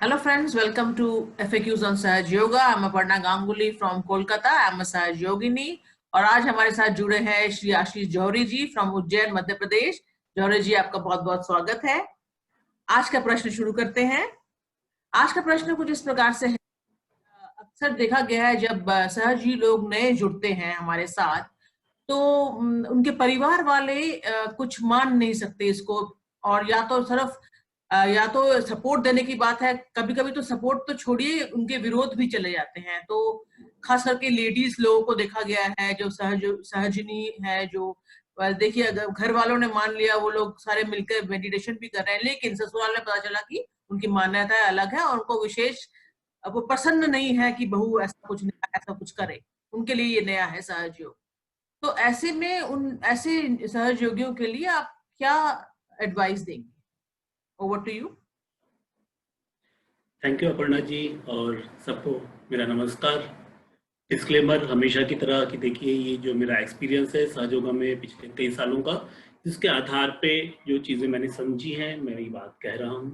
Hello friends, welcome to FAQs on Sahaj Yoga. I'm Aparna Ganguly from Kolkata. I'm a Sahaj Yogini. और आज हमारे साथ जुड़े हैं श्री आशीष जौहरी जी फ्रॉम उज्जैन मध्य प्रदेश। जौहरी जी, आपका बहुत बहुत स्वागत है। आज का प्रश्न शुरू करते हैं। आज का प्रश्न कुछ इस प्रकार से है। अक्सर देखा गया है जब सहजी लोग नए जुड़ते हैं हमारे साथ, तो उनके परिवार वाले कुछ मान नहीं सकते इसको, और या तो सपोर्ट देने की बात है, कभी कभी तो सपोर्ट तो छोड़िए, उनके विरोध भी चले जाते हैं। तो खास करके लेडीज लोगों को देखा गया है जो सहजनी है, जो देखिए अगर घर वालों ने मान लिया, वो लोग सारे मिलकर मेडिटेशन भी कर रहे हैं, लेकिन ससुराल में पता चला कि उनकी मान्यताएं अलग है और उनको विशेष वो प्रसन्न नहीं है कि बहू ऐसा कुछ नया ऐसा कुछ करे। उनके लिए ये नया है सहज योग। तो ऐसे में उन ऐसे सहज योगियों के लिए आप क्या एडवाइस देंगे? Over to you. Thank you Aparna ji, और सबको मेरा नमस्कार। डिस्क्लेमर हमेशा की तरह कि देखिए, ये जो मेरा एक्सपीरियंस है सहयोगा में पिछले कई सालों का, जिसके आधार पे जो चीज़ें मैंने समझी हैं मैं ये बात कह रहा हूँ।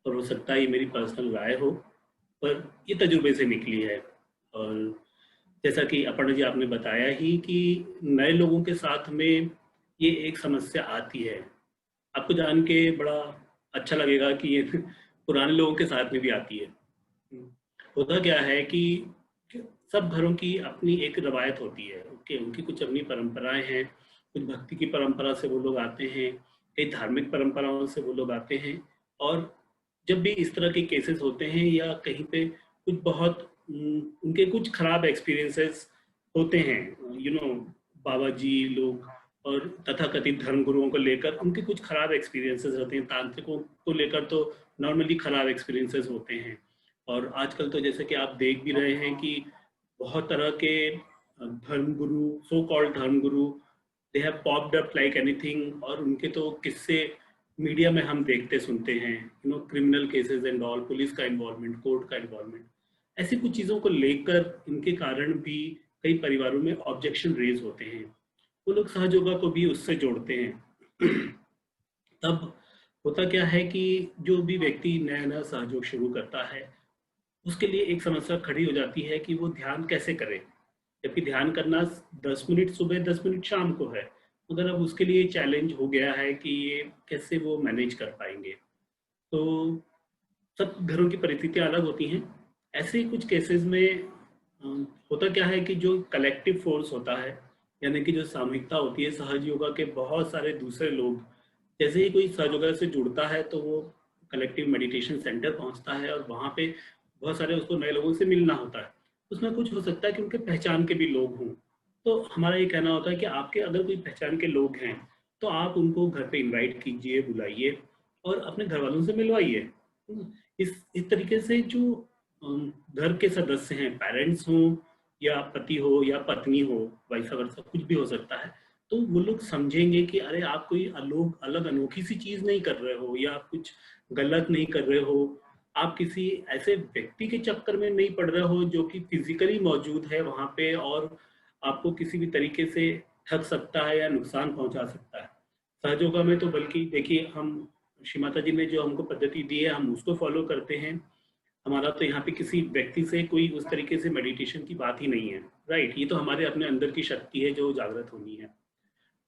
और हो सकता है ये मेरी पर्सनल राय हो, पर ये तजुर्बे से निकली है। और जैसा कि अपर्णा जी आपने बताया ही कि नए लोगों के साथ में ये एक समस्या आती है। आपको जान के बड़ा अच्छा लगेगा कि ये पुराने लोगों के साथ में भी आती है। होता क्या है कि सब घरों की अपनी एक रवायत होती है। ओके, उनकी कुछ अपनी परंपराएं हैं। कुछ भक्ति की परंपरा से वो लोग आते हैं, कई धार्मिक परंपराओं से वो लोग आते हैं। और जब भी इस तरह के केसेस होते हैं या कहीं पे कुछ बहुत उनके कुछ खराब एक्सपीरियंसेस होते हैं, बाबा जी लोग और तथाकथित धर्म गुरुओं को लेकर उनके कुछ खराब एक्सपीरियंसेस होते हैं। तांत्रिकों को लेकर तो नॉर्मली खराब एक्सपीरियंसेस होते हैं। और आजकल तो जैसे कि आप देख भी रहे हैं कि बहुत तरह के धर्म गुरु, सो कॉल्ड धर्म गुरु, they have popped up like anything. और उनके तो किस्से मीडिया में हम देखते सुनते हैं, criminal cases and all, police का इन्वॉल्वमेंट, कोर्ट का इन्वॉल्वमेंट। ऐसी कुछ चीज़ों को लेकर इनके कारण भी कई परिवारों में ऑब्जेक्शन रेज होते हैं। वो लोग सहयोगा को भी उससे जोड़ते हैं। तब होता क्या है कि जो भी व्यक्ति नया नया सहयोग शुरू करता है, उसके लिए एक समस्या खड़ी हो जाती है कि वो ध्यान कैसे करे। जबकि ध्यान करना 10 मिनट सुबह 10 मिनट शाम को है, मगर अब उसके लिए चैलेंज हो गया है कि ये कैसे वो मैनेज कर पाएंगे। तो सब घरों की परिस्थितियां अलग होती हैं। ऐसे ही कुछ केसेस में होता क्या है कि जो कलेक्टिव फोर्स होता है, यानी कि जो सामूहिकता होती है, सहज योगा के बहुत सारे दूसरे लोग, जैसे ही कोई सहज योगा से जुड़ता है तो वो कलेक्टिव मेडिटेशन सेंटर पहुंचता है और वहाँ पे बहुत सारे उसको नए लोगों से मिलना होता है। उसमें कुछ हो सकता है कि उनके पहचान के भी लोग हों। तो हमारा ये कहना होता है कि आपके अगर कोई पहचान के लोग हैं तो आप उनको घर पे इनवाइट कीजिए, बुलाइए और अपने घर वालों से मिलवाइए। इस तरीके से जो घर के सदस्य हैं, पेरेंट्स हों या पति हो या पत्नी हो, वाइस वर्सा कुछ भी हो सकता है, तो वो लोग समझेंगे कि अरे आप कोई अलग अनोखी सी चीज नहीं कर रहे हो या आप कुछ गलत नहीं कर रहे हो। आप किसी ऐसे व्यक्ति के चक्कर में नहीं पड़ रहे हो जो कि फिजिकली मौजूद है वहां पे और आपको किसी भी तरीके से ठग सकता है या नुकसान पहुंचा सकता है। सहयोगा में तो बल्कि देखिए, हम श्री माता जी ने जो हमको पद्धति दी है हम उसको फॉलो करते हैं। हमारा तो यहाँ पे किसी व्यक्ति से कोई उस तरीके से मेडिटेशन की बात ही नहीं है। राइट, ये तो हमारे अपने अंदर की शक्ति है जो जागृत होनी है।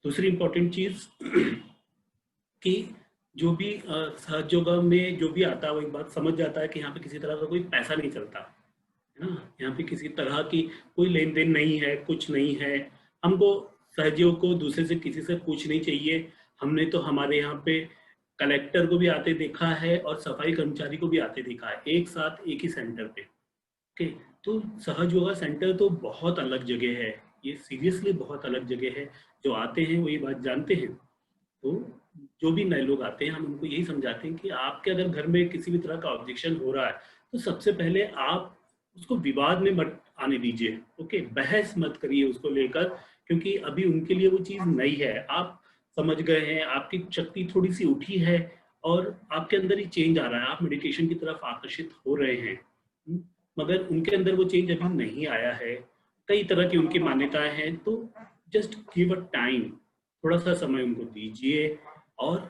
दूसरी इंपॉर्टेंट चीज कि जो भी सहयोगा में जो भी आता है वो एक बात समझ जाता है कि यहाँ पे किसी तरह का कोई पैसा नहीं चलता है ना। यहाँ पे किसी तरह की कोई लेन देन नहीं है, कुछ नहीं है। हमको सहयोग को दूसरे से किसी से पूछनी चाहिए। हमने तो हमारे यहाँ पे कलेक्टर को भी आते देखा है और सफाई कर्मचारी को भी आते देखा है एक साथ एक ही सेंटर पे। ओके, तो सहज योगा सेंटर तो बहुत अलग जगह है, ये सीरियसली बहुत अलग जगह है। जो आते हैं वो ये बात जानते हैं। तो जो भी नए लोग आते हैं हम उनको यही समझाते हैं कि आपके अगर घर में किसी भी तरह का ऑब्जेक्शन हो रहा है तो सबसे पहले आप उसको विवाद में मत आने दीजिए। ओके, बहस मत करिए उसको लेकर, क्योंकि अभी उनके लिए वो चीज़ नई है। आप समझ गए हैं, आपकी शक्ति थोड़ी सी उठी है और आपके अंदर ही चेंज आ रहा है, आप मेडिटेशन की तरफ आकर्षित हो रहे हैं। मगर उनके अंदर वो चेंज अभी नहीं आया है, कई तरह की उनकी मान्यताएं हैं। तो जस्ट गिव अ टाइम, थोड़ा सा समय उनको दीजिए और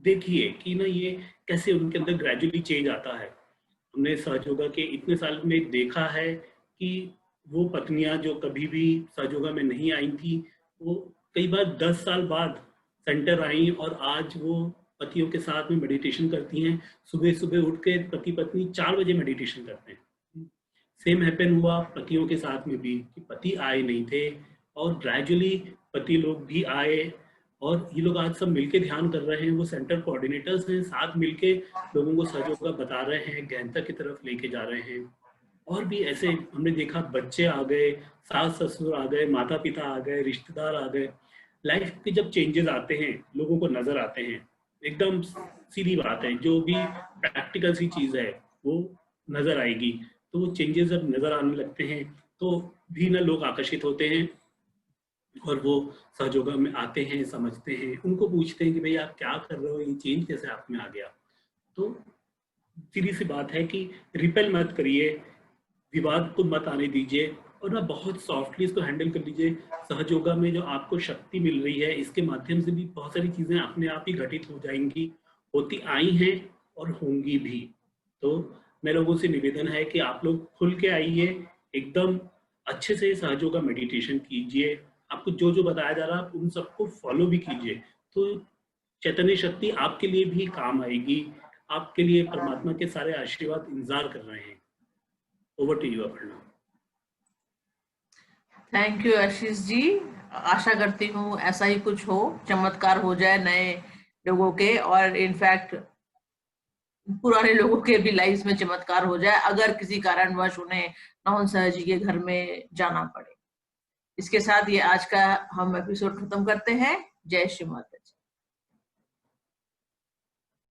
देखिए कि ना ये कैसे उनके अंदर ग्रेजुअली चेंज आता है। हमने सहयोगा के इतने साल में देखा है कि वो पत्नियां जो कभी भी सहयोगा में नहीं आई थी, वो कई बार 10 साल बाद सेंटर आई और आज वो पतियों के साथ में मेडिटेशन करती हैं। सुबह सुबह उठ के पति पत्नी 4 बजे मेडिटेशन करते हैं। सेम हैपन हुआ पतियों के साथ में भी कि पति आए नहीं थे और ग्रेजुअली पति लोग भी आए और ये लोग आज सब मिलके ध्यान कर रहे हैं। वो सेंटर कोऑर्डिनेटर्स हैं, साथ मिलके लोगों को सहयोगा बता रहे हैं, गहनता की तरफ लेके जा रहे हैं। और भी ऐसे हमने देखा, बच्चे आ गए, सास ससुर आ गए, माता पिता आ गए, रिश्तेदार आ गए। लाइफ के जब चेंजेस आते हैं लोगों को नजर आते हैं, एकदम सीधी बात है, जो भी प्रैक्टिकल सी चीज है वो नजर आएगी। तो वो चेंजेस जब नजर आने लगते हैं तो भी ना लोग आकर्षित होते हैं और वो सहयोगा में आते हैं, समझते हैं, उनको पूछते हैं कि भाई आप क्या कर रहे हो, ये चेंज कैसे आप में आ गया। तो सीधी सी बात है कि रिपेल मत करिए, विवाद को मत आने दीजिए और ना बहुत सॉफ्टली इसको हैंडल कर लीजिए। सहयोगा में जो आपको शक्ति मिल रही है, इसके माध्यम से भी बहुत सारी चीजें अपने आप ही घटित हो जाएंगी, होती आई हैं और होंगी भी। तो मेरे लोगों से निवेदन है कि आप लोग खुल के आइए, एकदम अच्छे से सहयोगा मेडिटेशन कीजिए। आपको जो जो बताया जा रहा है आप उन सबको फॉलो भी कीजिए, तो चैतन्य शक्ति आपके लिए भी काम आएगी। आपके लिए परमात्मा के सारे आशीर्वाद इंतजार कर रहे हैं। Over to you Aparna. Thank you Ashish ji. आशा करती हूँ ऐसा ही कुछ हो, चमत्कार हो जाए नए लोगों के, और इनफैक्ट पुराने लोगों के भी लाइफ में चमत्कार हो जाए अगर किसी कारणवश उन्हें नौन सर जी के घर में जाना पड़े। इसके साथ ये आज का हम एपिसोड खत्म करते हैं। जय श्री माता।